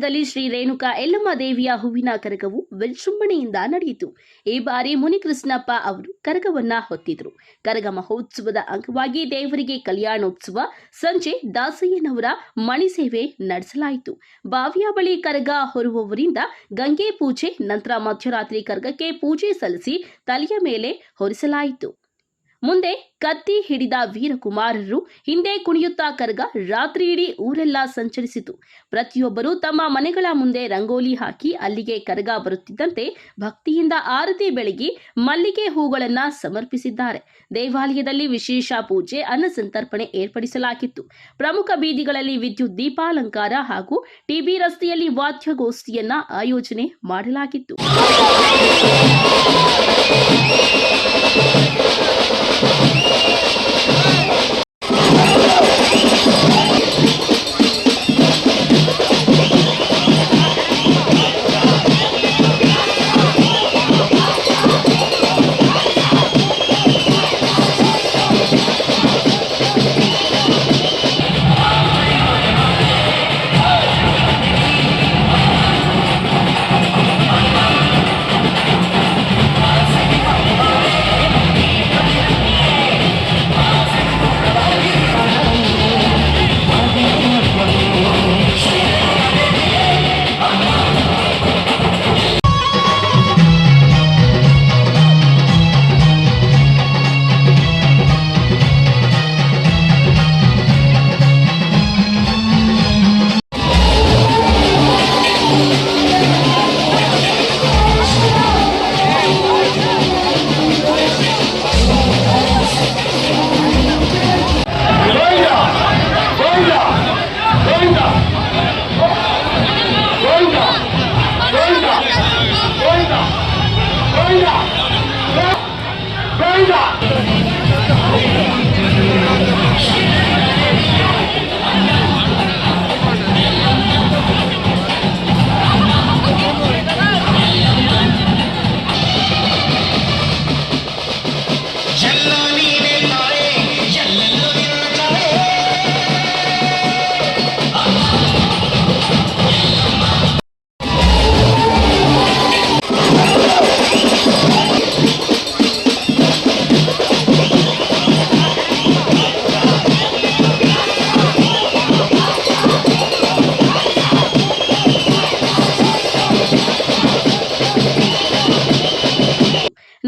ಪಟ್ಟಣದಲ್ಲಿ ಶ್ರೀ ರೇಣುಕಾ ಯಲ್ಲಮ್ಮ ದೇವಿಯ ಹೂವಿನ ಕರಗವು ವಿಜೃಂಭಣೆಯಿಂದ ನಡೆಯಿತು. ಈ ಬಾರಿ ಮುನಿಕೃಷ್ಣಪ್ಪ ಅವರು ಕರಗವನ್ನ ಹೊತ್ತಿದ್ರು. ಕರಗ ಮಹೋತ್ಸವದ ಅಂಗವಾಗಿ ದೇವರಿಗೆ ಕಲ್ಯಾಣೋತ್ಸವ ಸಂಜೆ ದಾಸಯ್ಯನವರ ಮಣಿಸೇವೆ ನಡೆಸಲಾಯಿತು. ಬಾವಿಯ ಬಳಿ ಕರಗ ಹೊರುವವರಿಂದ ಗಂಗೆ ಪೂಜೆ, ನಂತರ ಮಧ್ಯರಾತ್ರಿ ಕರಗಕ್ಕೆ ಪೂಜೆ ಸಲ್ಲಿಸಿ ತಲೆಯ ಮೇಲೆ ಹೊರಿಸಲಾಯಿತು. ಮುಂದೆ ಕತ್ತಿ ಹಿಡಿದ ವೀರಕುಮಾರರು ಹಿಂದೆ ಕುಣಿಯುತ್ತಾ ಕರಗ ರಾತ್ರಿಯಿಡೀ ಊರೆಲ್ಲ ಸಂಚರಿಸಿತು. ಪ್ರತಿಯೊಬ್ಬರು ತಮ್ಮ ಮನೆಗಳ ಮುಂದೆ ರಂಗೋಲಿ ಹಾಕಿ ಅಲ್ಲಿಗೆ ಕರಗ ಬರುತ್ತಿದ್ದಂತೆ ಭಕ್ತಿಯಿಂದ ಆರತಿ ಬೆಳಗಿ ಮಲ್ಲಿಗೆ ಹೂಗಳನ್ನು ಸಮರ್ಪಿಸಿದ್ದಾರೆ. ದೇವಾಲಯದಲ್ಲಿ ವಿಶೇಷ ಪೂಜೆ, ಅನ್ನ ಸಂತರ್ಪಣೆ ಏರ್ಪಡಿಸಲಾಗಿತ್ತು. ಪ್ರಮುಖ ಬೀದಿಗಳಲ್ಲಿ ವಿದ್ಯುತ್ ದೀಪಾಲಂಕಾರ ಹಾಗೂ ಟಿಬಿ ರಸ್ತೆಯಲ್ಲಿ ವಾದ್ಯಗೋಷ್ಠಿಯನ್ನ ಆಯೋಜನೆ ಮಾಡಲಾಗಿತ್ತು.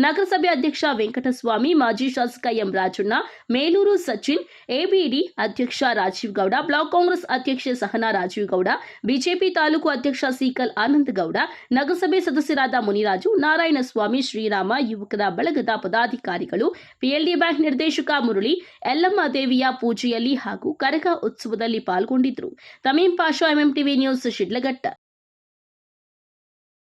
ನಗರಸಭೆ ಅಧ್ಯಕ್ಷ ವೆಂಕಟಸ್ವಾಮಿ, ಮಾಜಿ ಶಾಸಕ ಎಂ ರಾಜಣ್ಣ, ಮೇಲೂರು ಸಚಿನ್, ಎಬಿಡಿ ಅಧ್ಯಕ್ಷ ರಾಜೀವ್ ಗೌಡ, ಬ್ಲಾಕ್ ಕಾಂಗ್ರೆಸ್ ಅಧ್ಯಕ್ಷೆ ಸಹನಾ ರಾಜೀವ್ ಗೌಡ, ಬಿಜೆಪಿ ತಾಲೂಕು ಅಧ್ಯಕ್ಷ ಸಿಕಲ್ ಆನಂದ್ ಗೌಡ, ನಗರಸಭೆ ಸದಸ್ಯರಾದ ಮುನಿರಾಜು, ನಾರಾಯಣಸ್ವಾಮಿ, ಶ್ರೀರಾಮ, ಯುವಕರ ಬಳಗದ ಪದಾಧಿಕಾರಿಗಳು, ಪಿಎಲ್ಡಿ ಬ್ಯಾಂಕ್ ನಿರ್ದೇಶಕ ಮುರಳಿ, ಯಲ್ಲಮ್ಮ ದೇವಿಯ ಪೂಜೆಯಲ್ಲಿ ಹಾಗೂ ಕರಗ ಉತ್ಸವದಲ್ಲಿ ಪಾಲ್ಗೊಂಡಿದ್ದರು. ತಮೀಂ ಪಾಷಾ, ಎಂಎಂಟಿವಿ ನ್ಯೂಸ್, ಶಿಡ್ಲಘಟ್ಟ.